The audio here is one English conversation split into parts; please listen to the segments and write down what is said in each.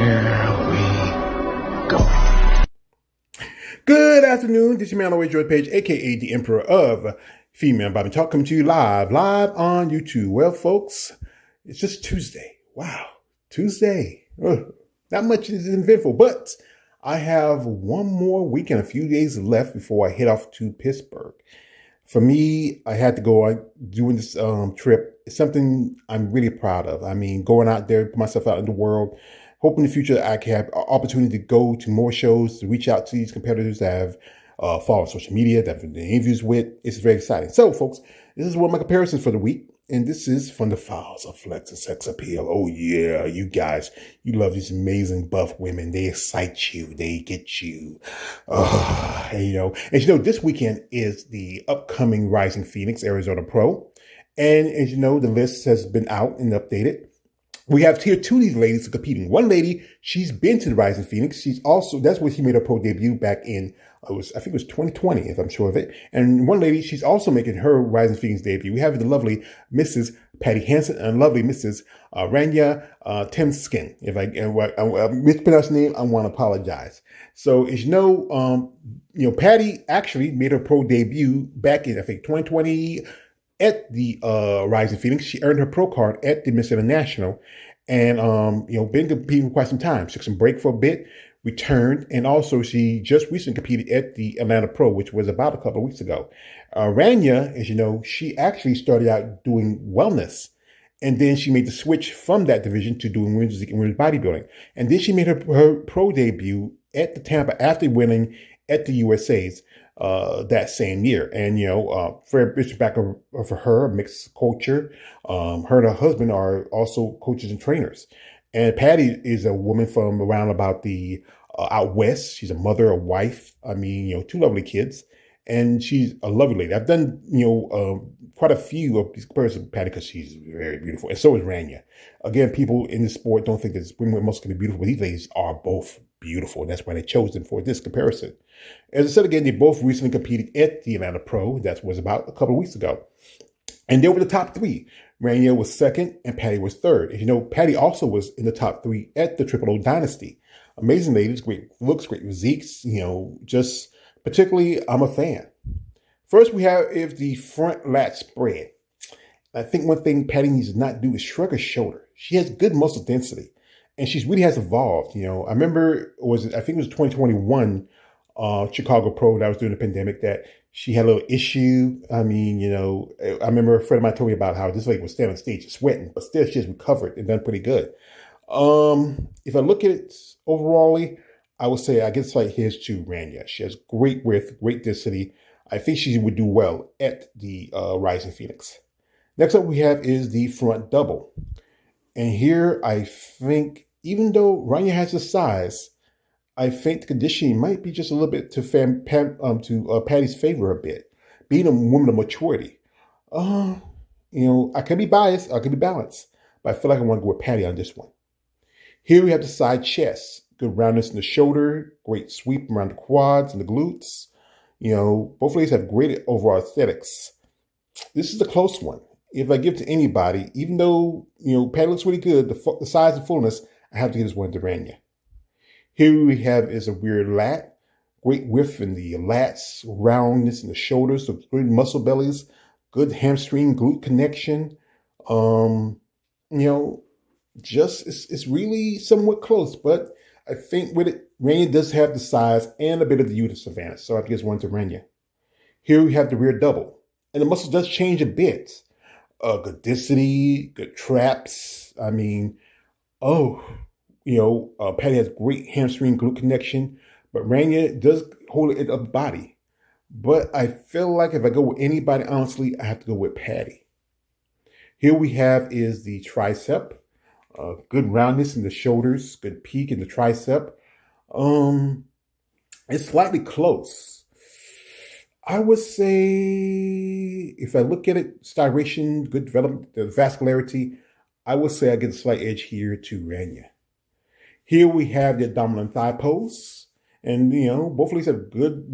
Here we go. Good afternoon. This is your man, always George Page, aka the Emperor of Female Bobby Talk, coming to you live on YouTube. Well, folks, it's just Tuesday. Wow, Tuesday. Ugh, not much is eventful, but I have one more week and a few days left before I head off to Pittsburgh. For me, I had to go on doing this trip. It's something I'm really proud of. I mean, going out there, put myself out in the world. Hope in the future I can have an opportunity to go to more shows, to reach out to these competitors that have followed social media, that I've been doing interviews with. It's very exciting. So, folks, this is one of my comparisons for the week. And this is from the files of Flex and Sex Appeal. Oh, yeah, you guys, you love these amazing buff women. They excite you. They get you. And this weekend is the upcoming Rising Phoenix Arizona Pro. And as you know, the list has been out and updated. We have tier two of these ladies competing. One lady, she's been to the Rising Phoenix. That's where she made her pro debut back in, I think it was 2020, if I'm sure of it. And one lady, she's also making her Rising Phoenix debut. We have the lovely Mrs. Patti Hanson and lovely Mrs. Ranya Temizkan. If I mispronounced the name, I want to apologize. So as you know, Patti actually made her pro debut back in, I think, 2020 at the Rising Phoenix. She earned her pro card at the Miss International and, been competing for quite some time. She took some break for a bit, returned, and also she just recently competed at the Atlanta Pro, which was about a couple of weeks ago. Ranya, as you know, she actually started out doing wellness, and then she made the switch from that division to doing women's physique and women's bodybuilding. And then she made her pro debut at the Tampa after winning at the USA's that same year. And, Fred Bishopbacker for her, mixed culture. Her and her husband are also coaches and trainers. And Patti is a woman from around about the out west. She's a mother, a wife. I mean, two lovely kids. And she's a lovely lady. I've done, quite a few of these comparisons with Patti because she's very beautiful. And so is Ranya. Again, people in the sport don't think that women must be beautiful, but these ladies are both beautiful. That's why they chose them for this comparison. As I said again, they both recently competed at the Atlanta Pro. That was about a couple of weeks ago. And they were the top three. Ranya was second and Patti was third. And Patti also was in the top three at the Triple O Dynasty. Amazing ladies, great looks, great physiques, just particularly I'm a fan. First we have is the front lat spread. I think one thing Patti needs to not do is shrug her shoulder. She has good muscle density. And she really has evolved. I remember I think it was 2021 Chicago Pro that was during the pandemic that she had a little issue. I mean, I remember a friend of mine told me about how this lady was standing on stage sweating, but still she has recovered and done pretty good. If I look at it overall, I would say I guess here's to Ranya. She has great width, great density. I think she would do well at the Rising Phoenix. Next up we have is the front double. And here I think, even though Ranya has the size, I think the conditioning might be just a little bit to Patti's favor a bit. Being a woman of maturity. I could be biased, I could be balanced, but I feel like I want to go with Patti on this one. Here we have the side chest. Good roundness in the shoulder, great sweep around the quads and the glutes. Both ladies have great overall aesthetics. This is a close one. If I give to anybody, even though, Patti looks really good, the size and fullness, I have to give this one to Ranya. Here we have is a weird lat, great width in the lats, roundness in the shoulders, so good muscle bellies, good hamstring glute connection. It's really somewhat close, but I think with it, Ranya does have the size and a bit of the uterus advantage, so I have to give this one to Ranya. Here we have the rear double, and the muscle does change a bit. Good density, good traps. I mean, Patti has great hamstring glute connection, but Ranya does hold it up body. But I feel like if I go with anybody, honestly, I have to go with Patti. Here we have is the tricep. Good roundness in the shoulders, good peak in the tricep. It's slightly close. I would say, if I look at it, styration, good development, the vascularity, I would say I get a slight edge here to Ranya. Here we have the abdominal thigh pose. And, both of these have good,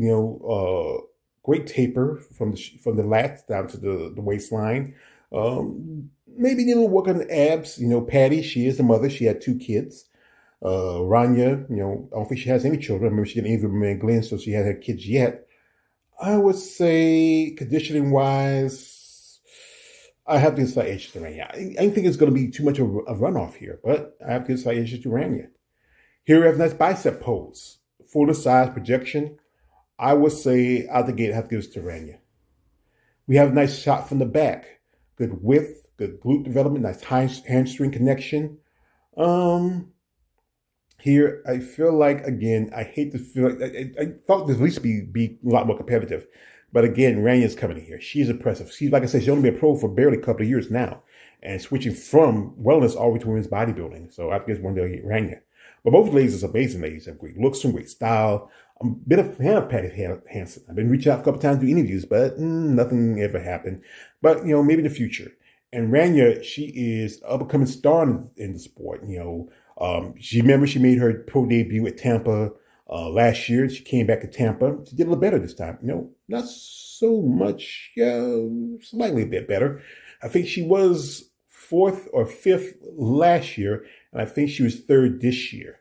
great taper from the lats down to the waistline. Maybe need a little work on the abs. Patti, she is the mother. She had 2 kids. Ranya, I don't think she has any children. I remember she didn't even remain Glenn, so she hasn't had kids yet. I would say, conditioning wise, I have to give slight edge to Ranya. I don't think it's going to be too much of a runoff here, but I have to give slight edge to Ranya. Here we have a nice bicep pose. Fuller size projection. I would say out the gate, I have to give this to Ranya. We have a nice shot from the back. Good width, good glute development, nice hamstring connection. Here, I feel like, again, I hate to feel like, I thought this at least be a lot more competitive. But again, Ranya's coming in here. She's impressive. She, like I said, she's only been a pro for barely a couple of years now. And switching from wellness all the way to women's bodybuilding. So I guess one day I'll get Ranya. But both ladies are amazing ladies. Have great looks and great style. I'm a bit of a fan of Patti Hanson. I've been reaching out a couple times to do interviews, but nothing ever happened. But, maybe in the future. And Ranya, she is an up-and-coming star in the sport. She made her pro debut at Tampa last year. She came back to Tampa. She did a little better this time. Not so much, slightly a bit better. I think she was 4th or 5th last year, and I think she was 3rd this year.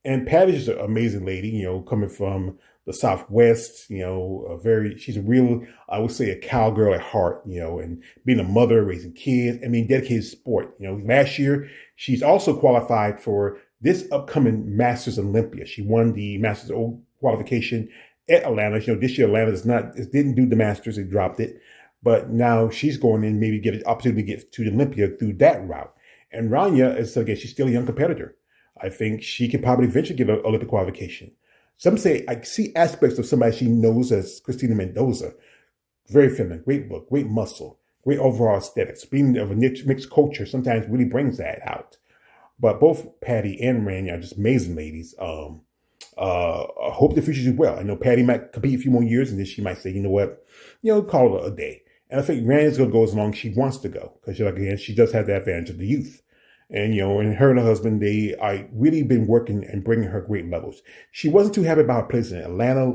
And Patty's an amazing lady, coming from the Southwest, she's a real, I would say, a cowgirl at heart, and being a mother, raising kids, dedicated to sport. Last year, she's also qualified for this upcoming Masters Olympia. She won the Masters qualification at Atlanta. This year Atlanta didn't do the Masters, they dropped it. But now she's going in, maybe get an opportunity to get to the Olympia through that route. And Ranya, again, she's still a young competitor. I think she could probably eventually get an Olympic qualification. Some say I see aspects of somebody she knows as Christina Mendoza. Very feminine, great look, great muscle, great overall aesthetics. Being of a mixed culture sometimes really brings that out. But both Patti and Ranya are just amazing ladies. I hope the future is well. I know Patti might compete a few more years, and then she might say, you know what, call it a day. And I think Ranya's going to go as long as she wants to go, because again, she does have the advantage of the youth. And, and her and her husband, they are really been working and bringing her great levels. She wasn't too happy about her place in Atlanta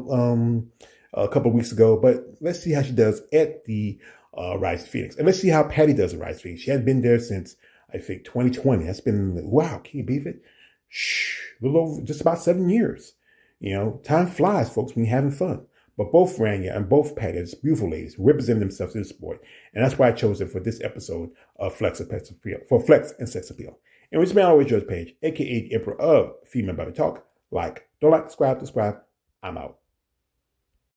a couple of weeks ago, but let's see how she does at the Rise Phoenix. And let's see how Patti does at Rise Phoenix. She hadn't been there since, I think, 2020. That's been, wow, can you believe it? A little over, just about 7 years. Time flies, folks, when you're having fun. But both Ranya and both Patti are beautiful ladies who represent themselves in the sport. And that's why I chose them for this episode of Flex and Sex Appeal. For Flex and Sex Appeal. And which may always George Page, aka the Emperor of Female Body Talk. Don't like, subscribe. I'm out.